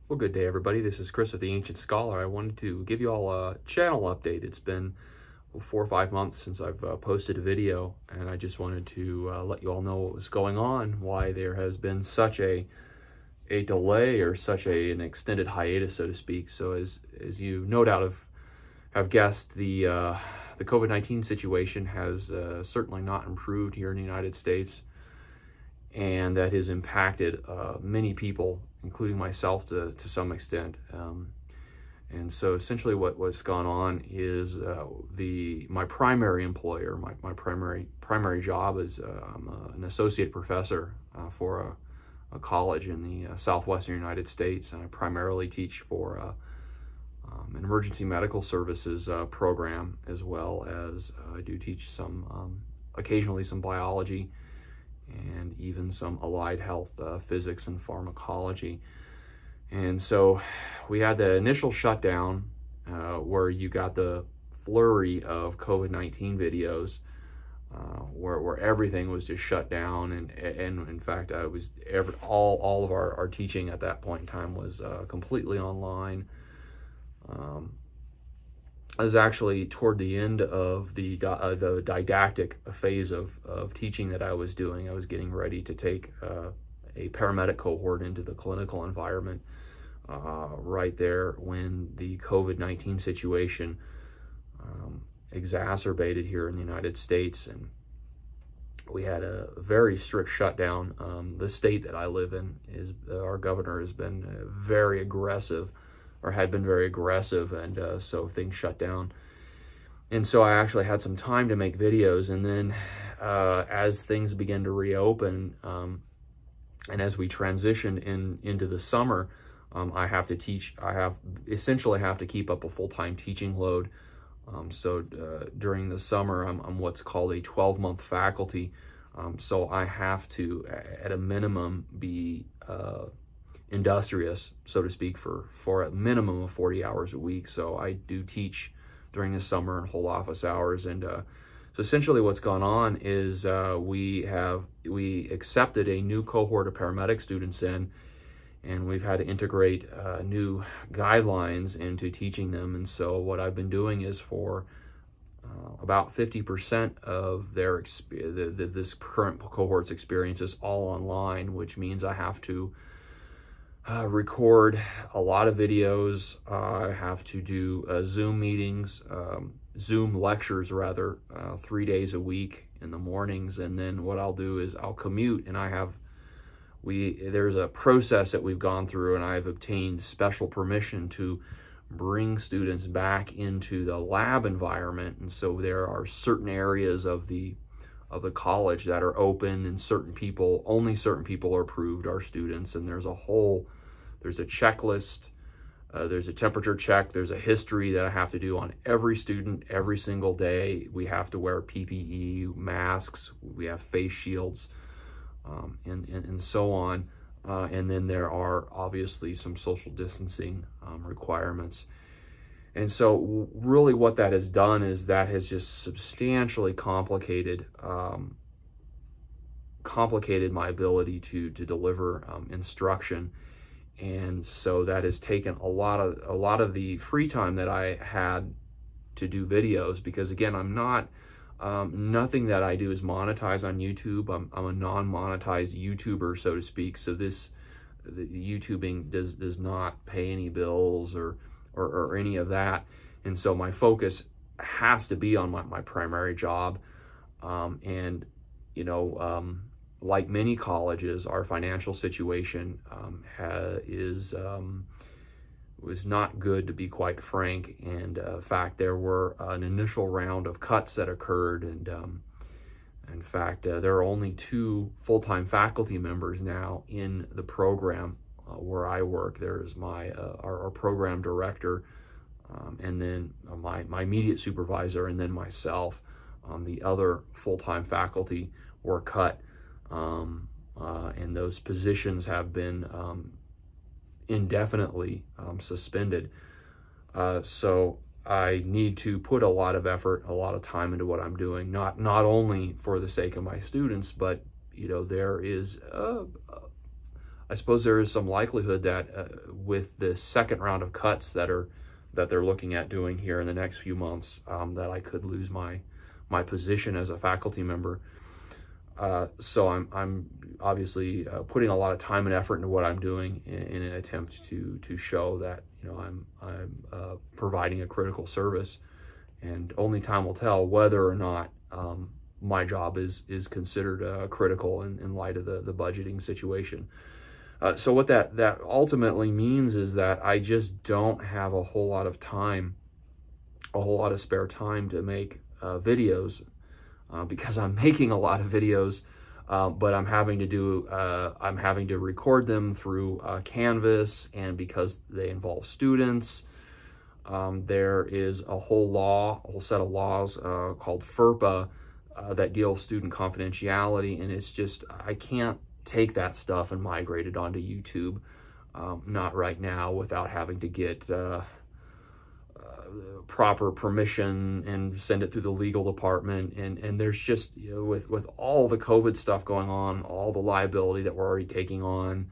Well, good day, everybody. This is Chris with The Ancient Scholar. I wanted to give you all a channel update. It's been 4 or 5 months since I've posted a video, and I just wanted to let you all know what was going on, why there has been such a delay or such an extended hiatus, so to speak. So as you no doubt have guessed, the COVID-19 situation has certainly not improved here in the United States, and that has impacted many people, including myself to some extent. And so essentially what's gone on is my primary employer, my primary job is I'm an associate professor for a college in the southwestern United States, and I primarily teach for an emergency medical services program, as well as I do teach some occasionally some biology and even some allied health, physics and pharmacology. And so we had the initial shutdown where you got the flurry of COVID-19 videos where everything was just shut down, and in fact all of our teaching at that point in time was completely online. I was actually toward the end of the didactic phase of teaching that I was doing. I was getting ready to take a paramedic cohort into the clinical environment right there when the COVID-19 situation exacerbated here in the United States, and we had a very strict shutdown. The state that I live in, our governor has been very aggressive, or had been very aggressive, and so things shut down. And so I actually had some time to make videos, and then as things began to reopen, and as we transitioned into the summer, I have to teach. I essentially have to keep up a full-time teaching load. So during the summer, I'm what's called a 12-month faculty. So I have to, at a minimum, be industrious, so to speak, for a minimum of 40 hours a week. So I do teach during the summer and whole office hours. And so essentially what's gone on is we accepted a new cohort of paramedic students in, and we've had to integrate new guidelines into teaching them. And so what I've been doing is for about 50% of this current cohort's experience is all online, which means I have to record a lot of videos. I have to do Zoom meetings, Zoom lectures rather, 3 days a week in the mornings. And then what I'll do is I'll commute, and there's a process that we've gone through, and I've obtained special permission to bring students back into the lab environment. And so there are certain areas of the college that are open, and only certain people are approved, our students. And there's a checklist, there's a temperature check, there's a history that I have to do on every student every single day. We have to wear PPE, masks, we have face shields, and so on. And then there are obviously some social distancing requirements. And so really what that has done is that has just substantially complicated my ability to deliver instruction. And so that has taken a lot of the free time that I had to do videos, because again, I'm not nothing that I do is monetized on YouTube. I'm a non-monetized YouTuber, so to speak. So the YouTubing does not pay any bills or any of that. And so my focus has to be on my primary job. And you know, like many colleges, our financial situation was not good, to be quite frank. And in fact, there were an initial round of cuts that occurred, and in fact, there are only 2 full-time faculty members now in the program where I work. There's our program director, and then my immediate supervisor, and then myself. The other full-time faculty were cut, and those positions have been indefinitely suspended. So I need to put a lot of effort, a lot of time into what I'm doing, not only for the sake of my students, but you know, there is I suppose there is some likelihood that with the second round of cuts that they're looking at doing here in the next few months, that I could lose my position as a faculty member. So I'm obviously putting a lot of time and effort into what I'm doing in an attempt to show that, you know, I'm providing a critical service, and only time will tell whether or not my job is considered critical in light of the budgeting situation. So what that ultimately means is that I just don't have a whole lot of time, a whole lot of spare time to make videos, because I'm making a lot of videos, but I'm having to record them through Canvas, and because they involve students, there is a whole set of laws called FERPA that deal with student confidentiality, and it's just, I can't take that stuff and migrate it onto YouTube, not right now, without having to get proper permission and send it through the legal department. And there's just, you know, with all the COVID stuff going on, all the liability that we're already taking on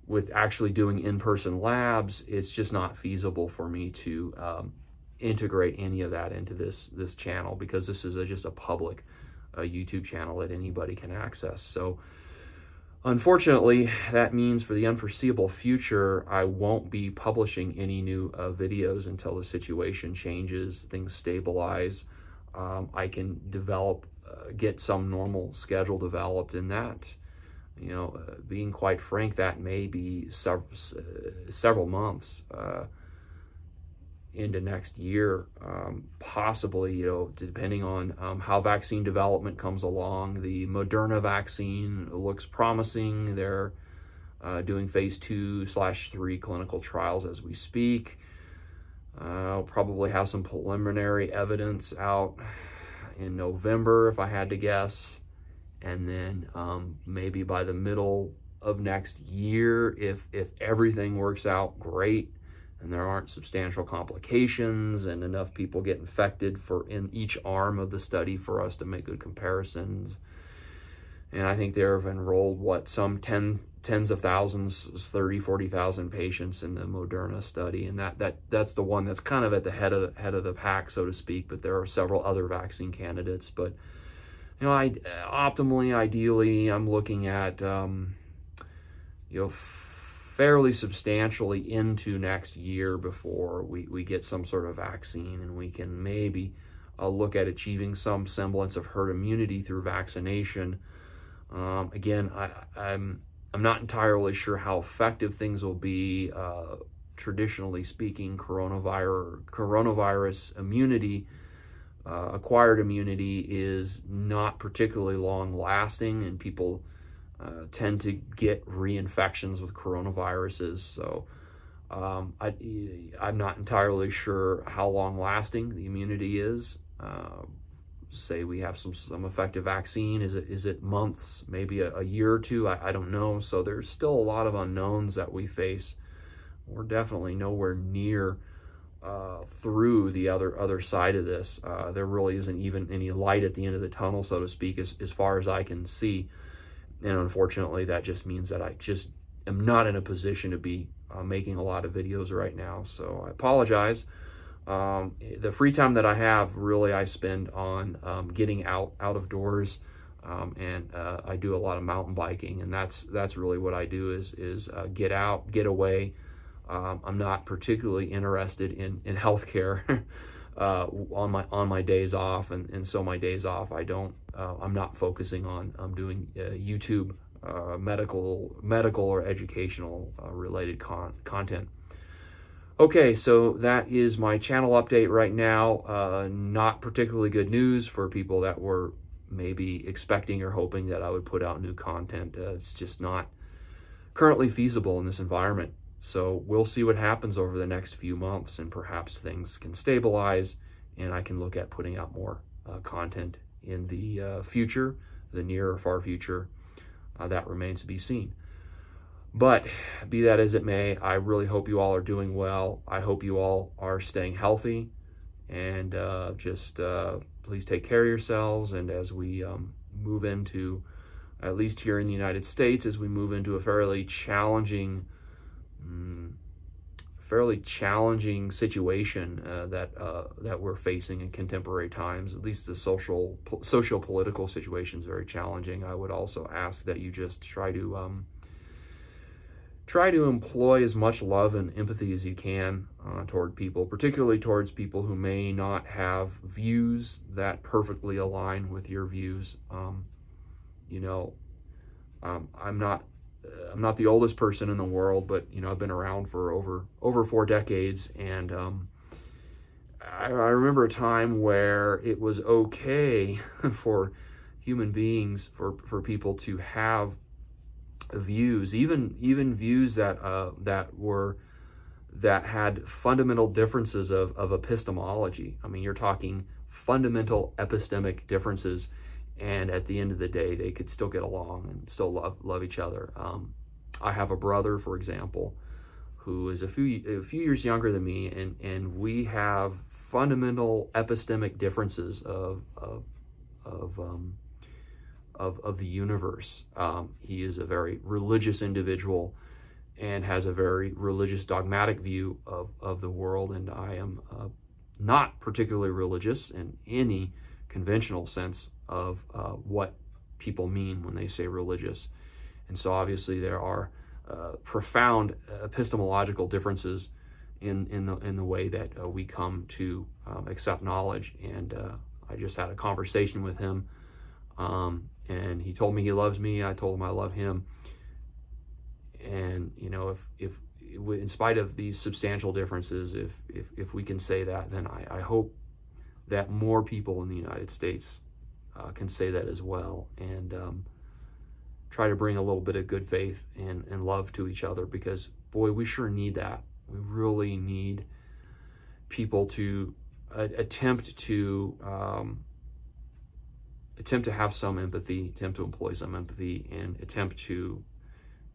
with actually doing in-person labs, it's just not feasible for me to integrate any of that into this channel, because this is just a public YouTube channel that anybody can access. So unfortunately, that means for the unforeseeable future, I won't be publishing any new videos until the situation changes, things stabilize. I can get some normal schedule developed, in that, you know, being quite frank, that may be several months into next year, possibly, you know, depending on how vaccine development comes along. The Moderna vaccine looks promising. They're doing phase 2/3 clinical trials as we speak. I'll probably have some preliminary evidence out in November, if I had to guess. And then maybe by the middle of next year, if everything works out great, and there aren't substantial complications and enough people get infected in each arm of the study for us to make good comparisons. And I think they've enrolled, some tens of thousands, 30, 40,000 patients in the Moderna study. And that's the one that's kind of at the head of the pack, so to speak, but there are several other vaccine candidates. But, you know, optimally, ideally, I'm looking at, you know, fairly substantially into next year before we get some sort of vaccine, and we can maybe look at achieving some semblance of herd immunity through vaccination. Again, I'm not entirely sure how effective things will be. Traditionally speaking, coronavirus immunity, acquired immunity, is not particularly long lasting, and people tend to get reinfections with coronaviruses. So I'm not entirely sure how long lasting the immunity is. Say we have some effective vaccine, is it months, maybe a year or two? I don't know. So there's still a lot of unknowns that we face. We're definitely nowhere near through the other side of this. There really isn't even any light at the end of the tunnel, so to speak, as far as I can see. And unfortunately, that just means that I just am not in a position to be making a lot of videos right now. So I apologize. The free time that I have, really, I spend on getting out of doors, and I do a lot of mountain biking, and that's really what I do is get out, get away. I'm not particularly interested in healthcare on my days off, and so my days off, I'm not focusing on doing YouTube medical or educational related content. Okay, so that is my channel update right now. Not particularly good news for people that were maybe expecting or hoping that I would put out new content. It's just not currently feasible in this environment. So we'll see what happens over the next few months, and perhaps things can stabilize and I can look at putting out more content in the future, the near or far future. That remains to be seen. But be that as it may, I really hope you all are doing well. I hope you all are staying healthy, and just please take care of yourselves. And as we move into at least here in the United States, as we move into a fairly challenging situation that we're facing in contemporary times. At least the social-political situation is very challenging. I would also ask that you just try to employ as much love and empathy as you can toward people, particularly towards people who may not have views that perfectly align with your views. You know, I'm not the oldest person in the world, but you know, I've been around for over 4 decades, and I remember a time where it was okay for human beings, for people to have views, even views that had fundamental differences of epistemology. I mean, you're talking fundamental epistemic differences, and at the end of the day, they could still get along and still love each other. I have a brother, for example, who is a few years younger than me, and we have fundamental epistemic differences of the universe. He is a very religious individual and has a very religious, dogmatic view of the world, and I am not particularly religious in any conventional sense of what people mean when they say religious. And so obviously there are profound epistemological differences in the way that we come to accept knowledge. And I just had a conversation with him, and he told me he loves me. I told him I love him. And you know, if in spite of these substantial differences, if we can say that, then I hope that more people in the United States can say that as well, and try to bring a little bit of good faith and love to each other, because boy, we sure need that. We really need people to attempt to have some empathy, attempt to employ some empathy, and attempt to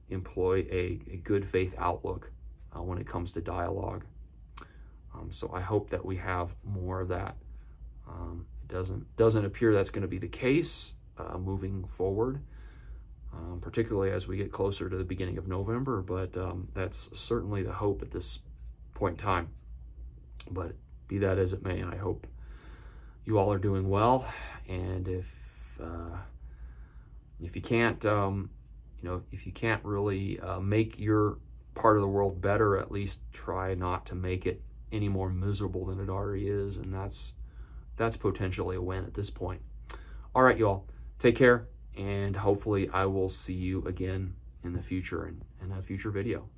employ a good faith outlook when it comes to dialogue. So I hope that we have more of that. It doesn't appear that's going to be the case moving forward, particularly as we get closer to the beginning of November, but that's certainly the hope at this point in time. But be that as it may, I hope you all are doing well, and if you can't, if you can't really make your part of the world better, at least try not to make it any more miserable than it already is, and that's potentially a win at this point. All right, y'all, take care, and hopefully I will see you again in the future in a future video.